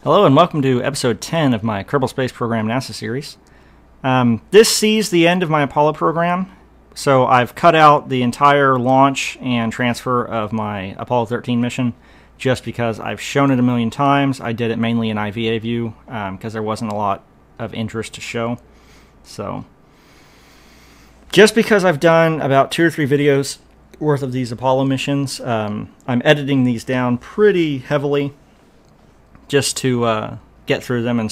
Hello and welcome to episode 10 of my Kerbal Space Program NASA series. This sees the end of my Apollo program, so I've cut out the entire launch and transfer of my Apollo 13 mission just because I've shown it a million times. I did it mainly in IVA view because there wasn't a lot of interest to show. So just because I've done about 2 or 3 videos worth of these Apollo missions, I'm editing these down pretty heavily just to get through them and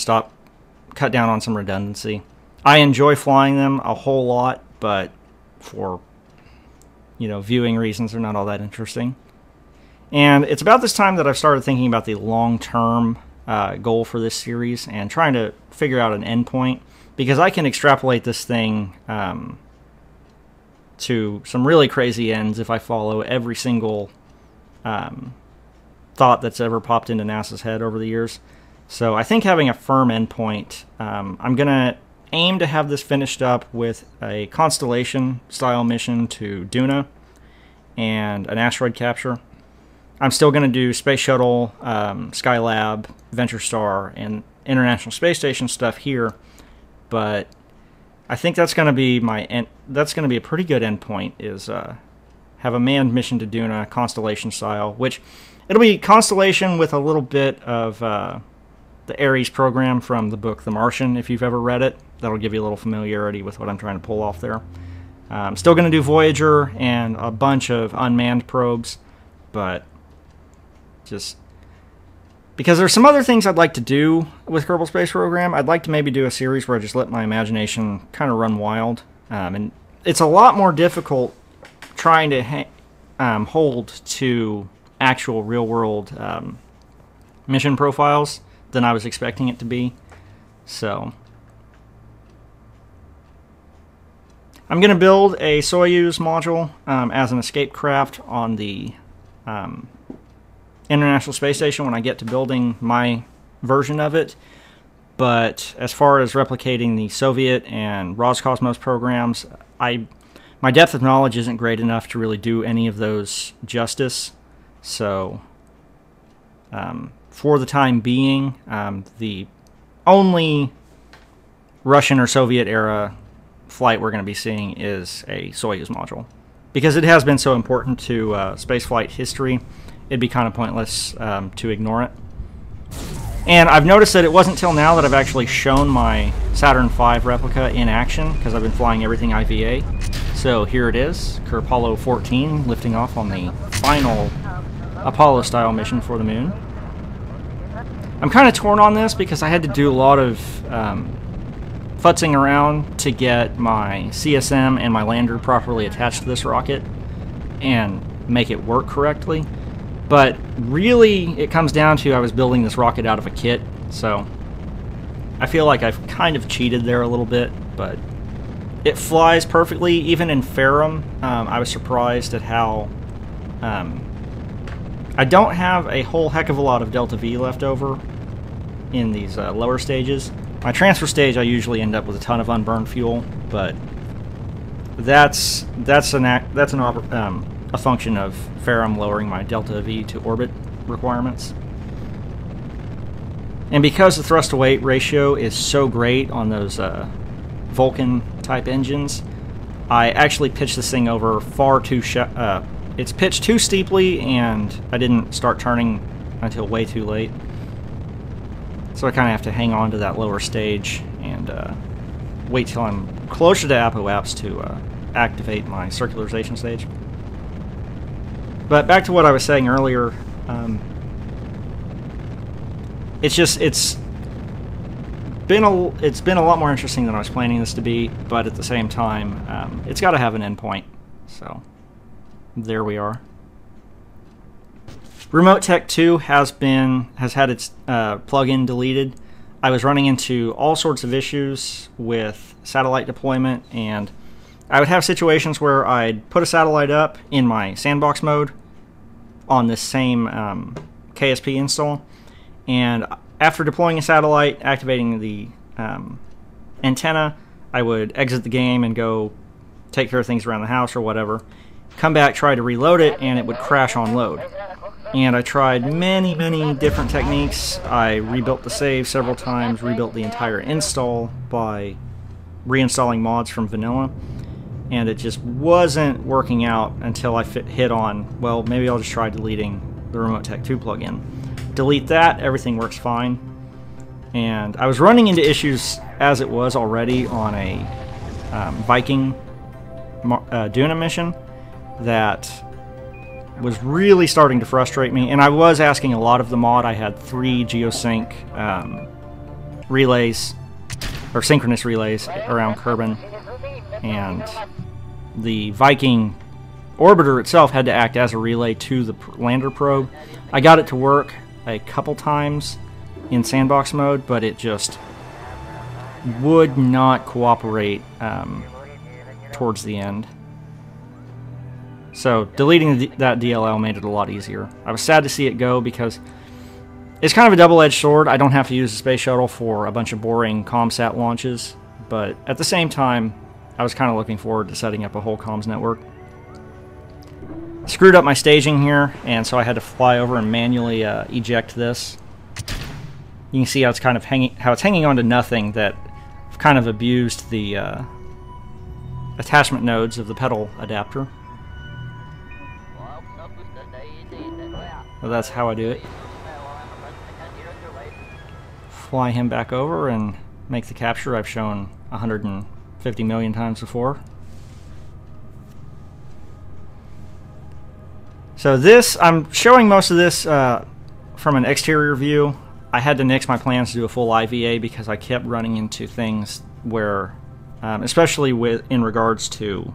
cut down on some redundancy. I enjoy flying them a whole lot, but for viewing reasons, they're not all that interesting. And it's about this time that I've started thinking about the long-term goal for this series and trying to figure out an endpoint, because I can extrapolate this thing to some really crazy ends if I follow every single thought that's ever popped into NASA's head over the years. So I think having a firm endpoint, I'm going to aim to have this finished up with a Constellation-style mission to Duna and an asteroid capture. I'm still going to do Space Shuttle, Skylab, Venture Star, and International Space Station stuff here, but I think that's going to be a pretty good endpoint, is have a manned mission to Duna, Constellation style, which it'll be Constellation with a little bit of the Ares program from the book The Martian, if you've ever read it. That'll give you a little familiarity with what I'm trying to pull off there. I'm still going to do Voyager and a bunch of unmanned probes, but just because there's some other things I'd like to do with Kerbal Space Program. I'd like to maybe do a series where I just let my imagination kind of run wild. And it's a lot more difficult trying to hold to actual real-world mission profiles than I was expecting it to be. So I'm going to build a Soyuz module as an escape craft on the International Space Station when I get to building my version of it. But as far as replicating the Soviet and Roscosmos programs, my depth of knowledge isn't great enough to really do any of those justice. So for the time being, the only Russian or Soviet era flight we're going to be seeing is a Soyuz module, because it has been so important to spaceflight history. It'd be kind of pointless to ignore it. And I've noticed that it wasn't till now that I've actually shown my Saturn V replica in action, because I've been flying everything IVA. So here it is, Apollo 14, lifting off on the final Apollo-style mission for the moon. I'm kind of torn on this because I had to do a lot of futzing around to get my CSM and my lander properly attached to this rocket and make it work correctly. But really, it comes down to I was building this rocket out of a kit, so I feel like I've kind of cheated there a little bit, but it flies perfectly, even in Ferrum. I was surprised at how I don't have a whole heck of a lot of Delta V left over in these lower stages. My transfer stage, I usually end up with a ton of unburned fuel, but that's a function of Ferrum lowering my Delta V to orbit requirements. And because the thrust-to-weight ratio is so great on those Vulcan-type engines, I actually pitched this thing over far too... it's pitched too steeply, and I didn't start turning until way too late. So I kind of have to hang on to that lower stage and wait till I'm closer to apoapse to activate my circularization stage. But back to what I was saying earlier, it's been a lot more interesting than I was planning this to be, but at the same time, it's got to have an endpoint. So there we are. Remote Tech 2 has had its plugin deleted. I was running into all sorts of issues with satellite deployment, and I would have situations where I'd put a satellite up in my sandbox mode on this same KSP install, and after deploying a satellite, activating the antenna, I would exit the game and go take care of things around the house or whatever, come back, try to reload it, and it would crash on load. And I tried many, many different techniques. I rebuilt the save several times, rebuilt the entire install by reinstalling mods from vanilla, and it just wasn't working out until I hit on, well, maybe I'll just try deleting the Remote Tech 2 plugin. Delete that, everything works fine. And I was running into issues as it was already on a Viking Duna mission that was really starting to frustrate me, and I was asking a lot of the mod. I had 3 geosync relays, or synchronous relays, around Kerbin, and the Viking orbiter itself had to act as a relay to the lander probe. I got it to work a couple times in sandbox mode, but it just would not cooperate towards the end. So deleting that DLL made it a lot easier. I was sad to see it go because it's kind of a double-edged sword. I don't have to use the space shuttle for a bunch of boring ComSat launches, but at the same time, I was kind of looking forward to setting up a whole comms network. Screwed up my staging here, and so I had to fly over and manually eject this. You can see how it's kind of hanging on to nothing. That I've kind of abused the attachment nodes of the pedal adapter. Well, that's how I do it. Fly him back over and make the capture I've shown 150 million times before. So this, I'm showing most of this from an exterior view. I had to nix my plans to do a full IVA because I kept running into things where, especially in regards to,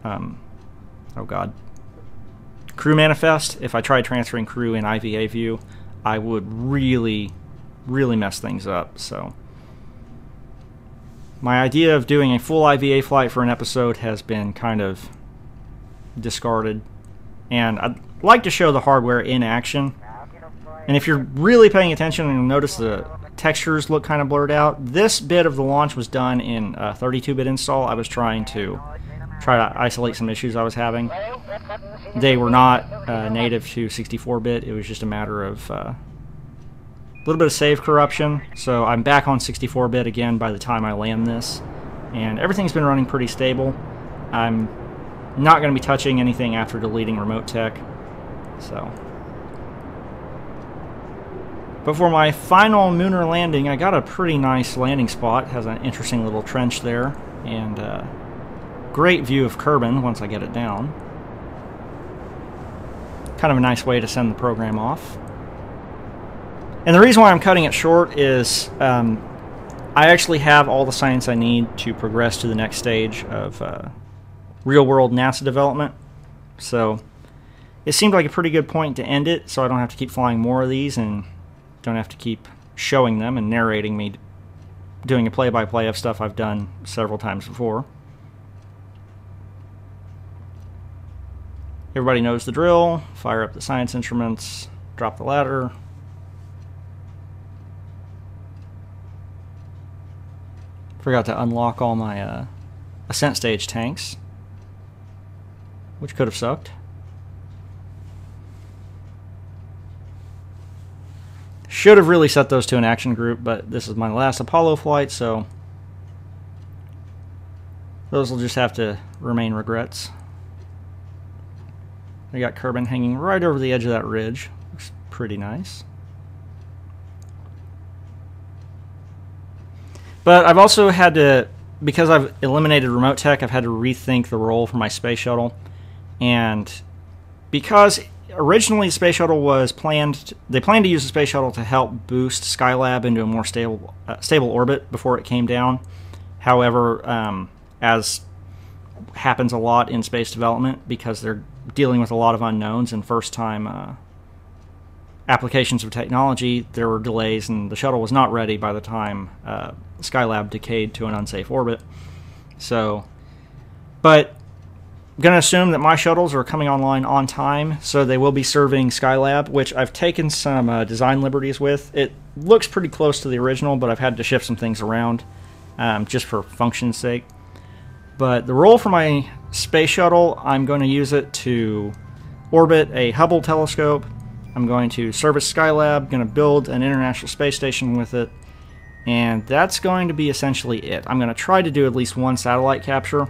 oh god, crew manifest. If I tried transferring crew in IVA view, I would really mess things up. So my idea of doing a full IVA flight for an episode has been kind of discarded, and I'd like to show the hardware in action. And if you're really paying attention, you'll notice the textures look kind of blurred out. This bit of the launch was done in a 32-bit install. I was trying to isolate some issues I was having. They were not native to 64-bit. It was just a matter of a little bit of save corruption. So I'm back on 64-bit again by the time I land this, and everything's been running pretty stable. I'm not going to be touching anything after deleting Remote Tech. So, but for my final lunar landing, I got a pretty nice landing spot. It has an interesting little trench there, and great view of Kerbin once I get it down. Kind of a nice way to send the program off. And the reason why I'm cutting it short is I actually have all the science I need to progress to the next stage of real-world NASA development. So it seemed like a pretty good point to end it, so I don't have to keep flying more of these and don't have to keep showing them and narrating me doing a play-by-play of stuff I've done several times before. Everybody knows the drill. Fire up the science instruments, drop the ladder. Forgot to unlock all my ascent stage tanks, which could have sucked. Should have really set those to an action group, but this is my last Apollo flight, so those will just have to remain regrets. I got Kerbin hanging right over the edge of that ridge. Looks pretty nice. But I've also had to, because I've eliminated Remote Tech, I've had to rethink the role for my space shuttle. And because originally the space shuttle was planned, they planned to use the space shuttle to help boost Skylab into a more stable orbit before it came down. However, as happens a lot in space development, because they're dealing with a lot of unknowns and first-time applications of technology, there were delays, and the shuttle was not ready by the time Skylab decayed to an unsafe orbit. So, but I'm going to assume that my shuttles are coming online on time, so they will be serving Skylab, which I've taken some design liberties with. It looks pretty close to the original, but I've had to shift some things around just for function's sake. But the role for my space shuttle, I'm going to use it to orbit a Hubble telescope. I'm going to service Skylab, going to build an International Space Station with it, and that's going to be essentially it. I'm going to try to do at least one satellite capture,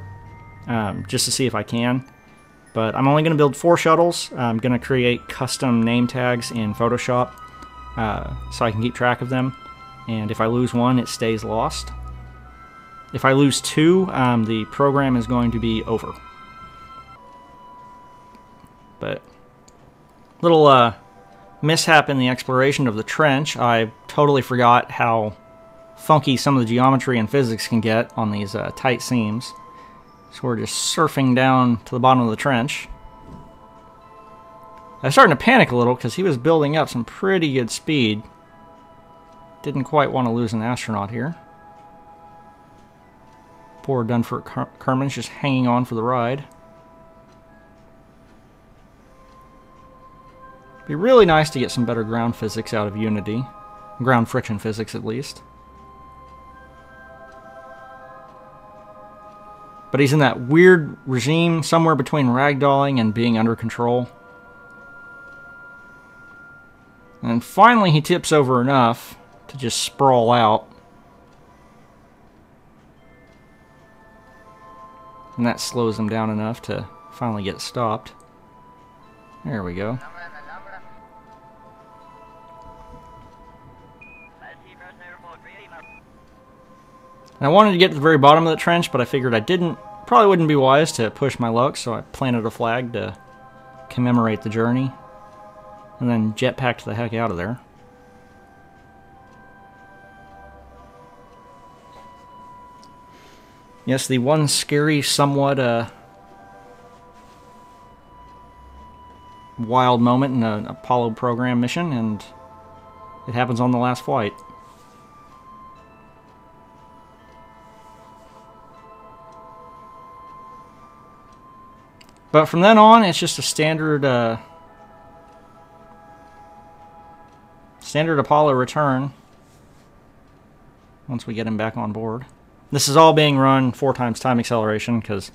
just to see if I can. But I'm only going to build 4 shuttles. I'm going to create custom name tags in Photoshop so I can keep track of them. And if I lose one, it stays lost. If I lose 2, the program is going to be over. But little mishap in the exploration of the trench. I totally forgot how funky some of the geometry and physics can get on these tight seams. So we're just surfing down to the bottom of the trench. I was starting to panic a little because he was building up some pretty good speed. Didn't quite want to lose an astronaut here. Poor Dunford Kerman's just hanging on for the ride. Be really nice to get some better ground physics out of Unity. Ground friction physics, at least. But he's in that weird regime somewhere between ragdolling and being under control. And finally he tips over enough to just sprawl out. And that slows him down enough to finally get stopped. There we go. And I wanted to get to the very bottom of the trench, but I figured probably wouldn't be wise to push my luck, so I planted a flag to commemorate the journey. And then jetpacked the heck out of there. Yes, the one scary, somewhat wild moment in an Apollo program mission, and it happens on the last flight. But from then on, it's just a standard Apollo return once we get him back on board. This is all being run 4 times time acceleration because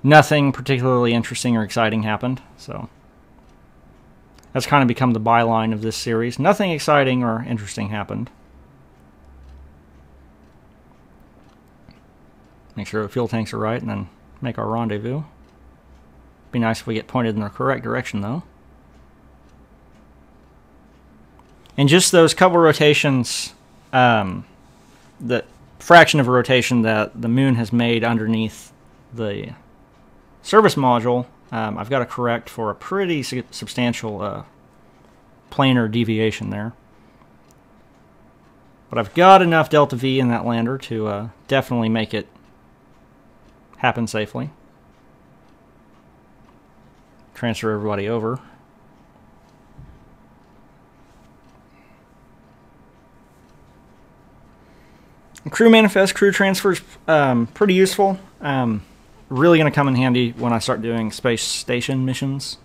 nothing particularly interesting or exciting happened. So that's kind of become the byline of this series. Nothing exciting or interesting happened. Make sure the fuel tanks are right and then make our rendezvous. Be nice if we get pointed in the correct direction, though. And just those couple rotations, the fraction of a rotation that the moon has made underneath the service module, I've got to correct for a pretty substantial planar deviation there. But I've got enough delta V in that lander to definitely make it happen safely. Transfer everybody over. Crew manifest, crew transfers, pretty useful. Really going to come in handy when I start doing space station missions.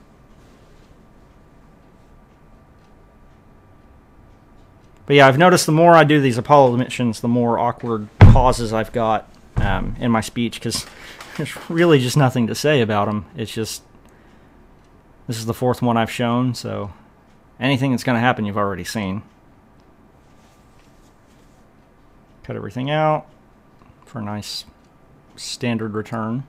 But yeah, I've noticed the more I do these Apollo missions, the more awkward pauses I've got in my speech, because there's really just nothing to say about them. It's just, this is the 4th one I've shown, so anything that's going to happen you've already seen. Cut everything out for a nice standard return.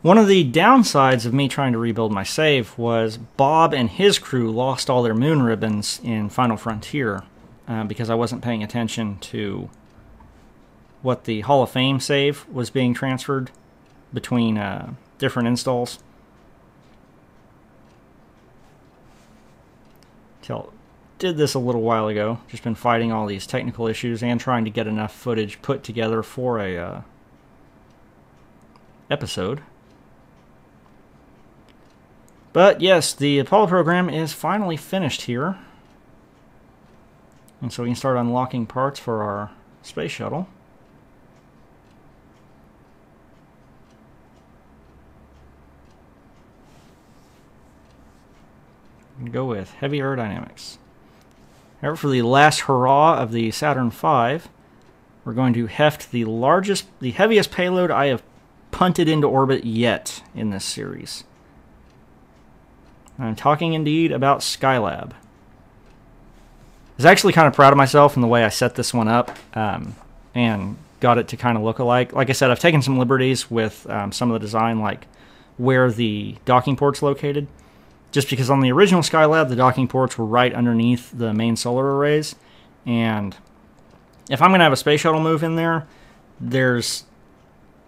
One of the downsides of me trying to rebuild my save was Bob and his crew lost all their moon ribbons in Final Frontier because I wasn't paying attention to what the Hall of Fame save was being transferred between different installs. Did this a little while ago. Just been fighting all these technical issues and trying to get enough footage put together for a episode. But yes, the Apollo program is finally finished here. And so we can start unlocking parts for our space shuttle. Go with heavy aerodynamics. However, for the last hurrah of the Saturn V, we're we're going to heft the heaviest payload I have punted into orbit yet in this series. I'm talking indeed about Skylab. I was actually kind of proud of myself in the way I set this one up and got it to kind of look alike. Like I said, I've taken some liberties with some of the design, like where the docking port's located. Just because on the original Skylab, the docking ports were right underneath the main solar arrays. And if I'm going to have a space shuttle move in there,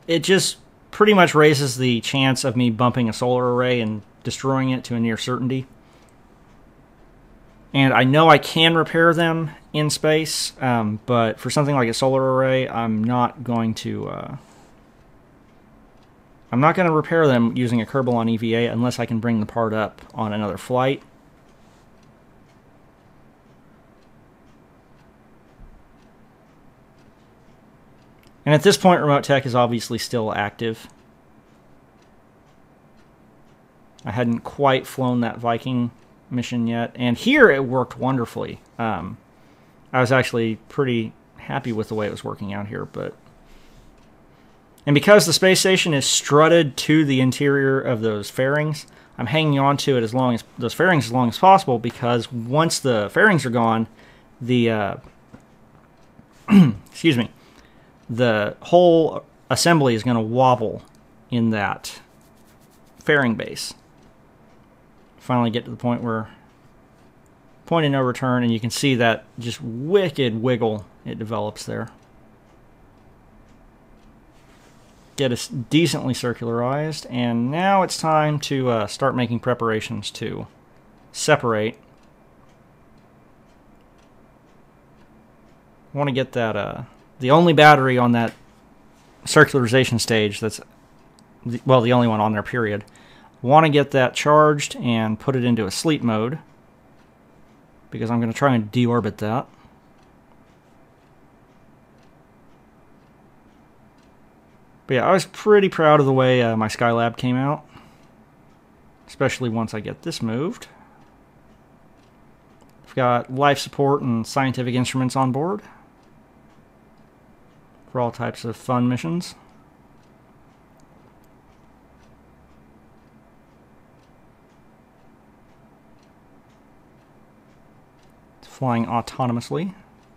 it just pretty much raises the chance of me bumping a solar array and destroying it to a near certainty. And I know I can repair them in space, but for something like a solar array, I'm not going to repair them using a Kerbal on EVA unless I can bring the part up on another flight. And at this point, remote tech is obviously still active. I hadn't quite flown that Viking mission yet, and here it worked wonderfully. I was actually pretty happy with the way it was working out here, and because the space station is strutted to the interior of those fairings, I'm hanging on to it as long as possible, because once the fairings are gone, the excuse me, the whole assembly is going to wobble in that fairing base. Finally get to the point of no return, and you can see that just wicked wiggle it develops there. Get us decently circularized, and now it's time to start making preparations to separate. I want to get that the only battery on that circularization stage that's the only one on there, period. Want to get that charged and put it into a sleep mode, because I'm going to try and deorbit that. But yeah, I was pretty proud of the way my Skylab came out, especially once I get this moved. I've got life support and scientific instruments on board for all types of fun missions. Flying autonomously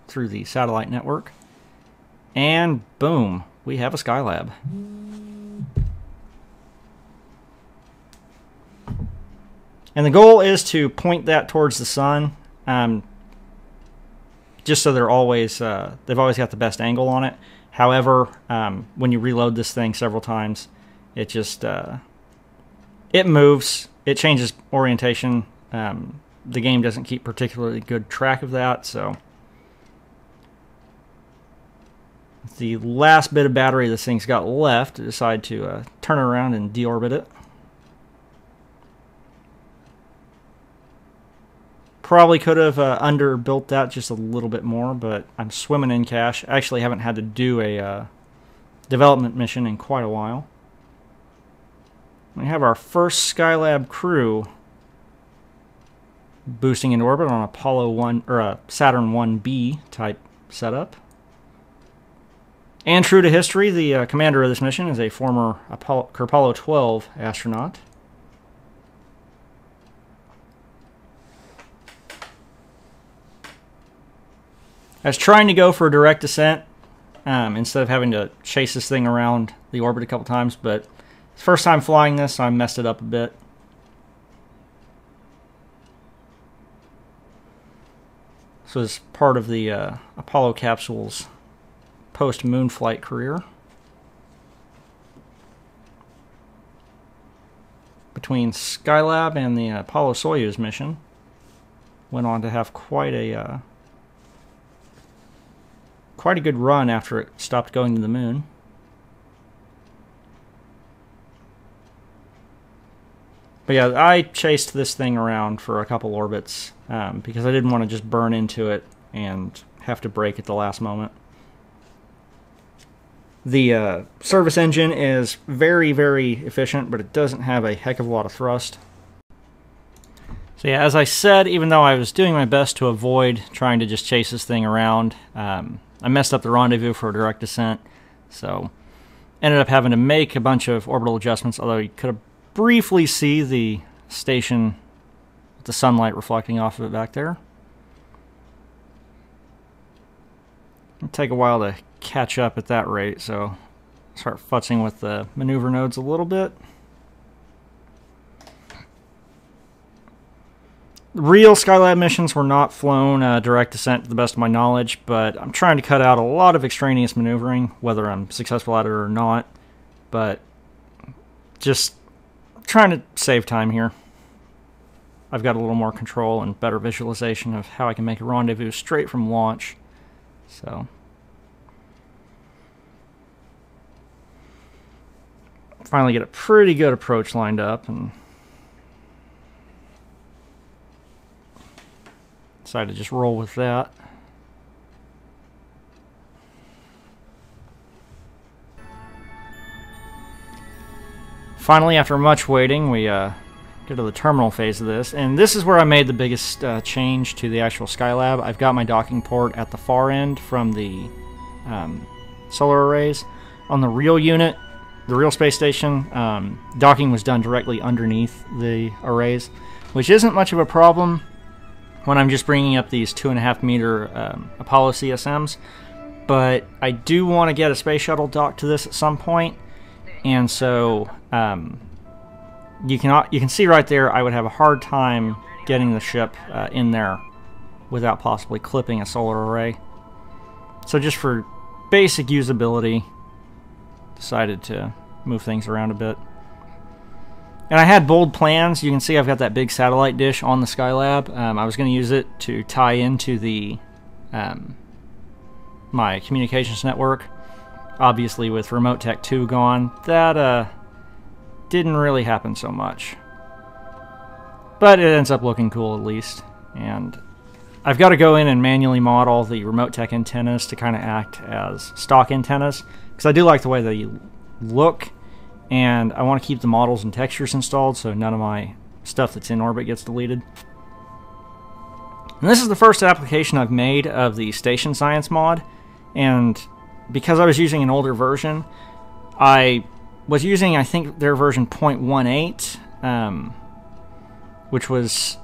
through the satellite network, and boom, we have a Skylab. And the goal is to point that towards the sun, just so they've always got the best angle on it. However, when you reload this thing several times, it just it moves, it changes orientation. The game doesn't keep particularly good track of that, so the last bit of battery this thing's got left, I decide to turn it around and deorbit it. Probably could have underbuilt that just a little bit more, but I'm swimming in cash. I actually haven't had to do a development mission in quite a while. We have our first Skylab crew boosting into orbit on Apollo 1 or a Saturn 1B type setup. And true to history, the commander of this mission is a former Apollo 12 astronaut. I was trying to go for a direct descent instead of having to chase this thing around the orbit a couple times, but first time flying this, I messed it up a bit. This was part of the Apollo capsule's post-moon flight career. Between Skylab and the Apollo-Soyuz mission, went on to have quite a good run after it stopped going to the moon. But yeah, I chased this thing around for a couple orbits because I didn't want to just burn into it and have to brake at the last moment. The service engine is very, very efficient, but it doesn't have a heck of a lot of thrust. So yeah, as I said, even though I was doing my best to avoid trying to just chase this thing around, I messed up the rendezvous for a direct descent, so ended up having to make a bunch of orbital adjustments, although you could briefly see the station with the sunlight reflecting off of it back there. It'll take a while to catch up at that rate, so start futzing with the maneuver nodes a little bit. Real Skylab missions were not flown direct descent to the best of my knowledge, but I'm trying to cut out a lot of extraneous maneuvering, whether I'm successful at it or not. But just trying to save time here. I've got a little more control and better visualization of how I can make a rendezvous straight from launch. So finally get a pretty good approach lined up, and decided to just roll with that. Finally, after much waiting, we get to the terminal phase of this, and this is where I made the biggest change to the actual Skylab. I've got my docking port at the far end from the solar arrays. On the real unit, the real space station, docking was done directly underneath the arrays, which isn't much of a problem when I'm just bringing up these 2.5 meter Apollo CSMs, but I do want to get a space shuttle docked to this at some point, and so you can see right there I would have a hard time getting the ship in there without possibly clipping a solar array. So just for basic usability, decided to move things around a bit. And I had bold plans. You can see I've got that big satellite dish on the Skylab. I was going to use it to tie into the my communications network. Obviously, with Remote Tech 2 gone, that didn't really happen so much. But it ends up looking cool at least. And I've got to go in and manually model the Remote Tech antennas to kind of act as stock antennas, because I do like the way they look. And I want to keep the models and textures installed so none of my stuff that's in orbit gets deleted. And this is the first application I've made of the Station Science mod, and because I was using an older version, I was using, I think, their version 0.18, which was,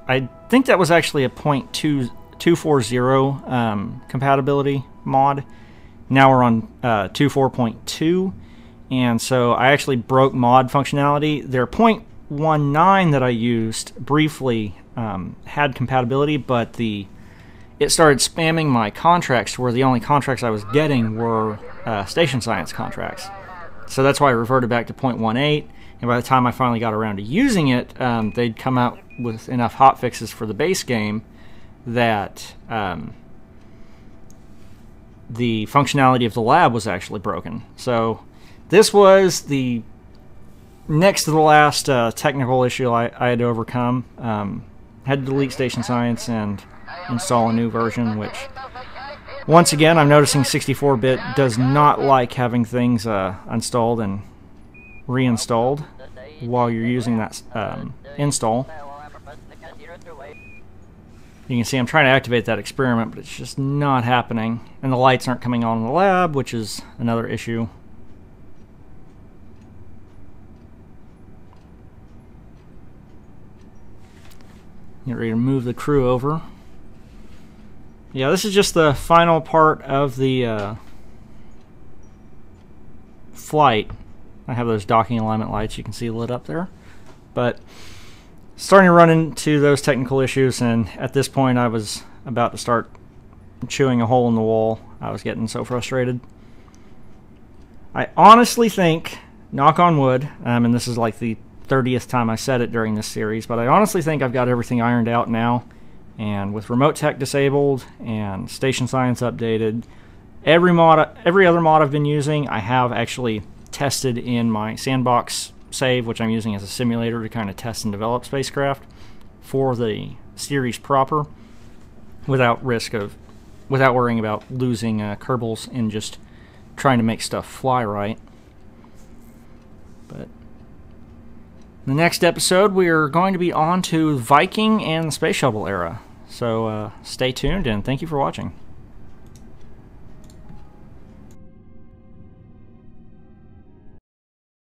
I think that was actually a 0.240 compatibility mod. Now we're on 2.4.2. And so I actually broke mod functionality. Their 0.19 that I used briefly had compatibility, but it started spamming my contracts, where the only contracts I was getting were Station Science contracts. So that's why I reverted back to 0.18, and by the time I finally got around to using it, they'd come out with enough hotfixes for the base game that the functionality of the lab was actually broken. So this was the next to the last technical issue I had to overcome. Had to delete Station Science and install a new version, which, once again, I'm noticing 64-bit does not like having things installed and reinstalled while you're using that install. You can see I'm trying to activate that experiment, but it's just not happening. And the lights aren't coming on in the lab, which is another issue. Get ready to move the crew over. Yeah, this is just the final part of the flight. I have those docking alignment lights you can see lit up there. But starting to run into those technical issues, and at this point I was about to start chewing a hole in the wall. I was getting so frustrated. I honestly think, knock on wood, and this is like the 30th time I said it during this series, but I honestly think I've got everything ironed out now, and with Remote Tech disabled and Station Science updated, every other mod I've been using I have actually tested in my sandbox save, which I'm using as a simulator to kind of test and develop spacecraft for the series proper without worrying about losing Kerbals and just trying to make stuff fly right. But in the next episode, we are going to be on to Viking and the Space Shuttle era. So stay tuned, and thank you for watching.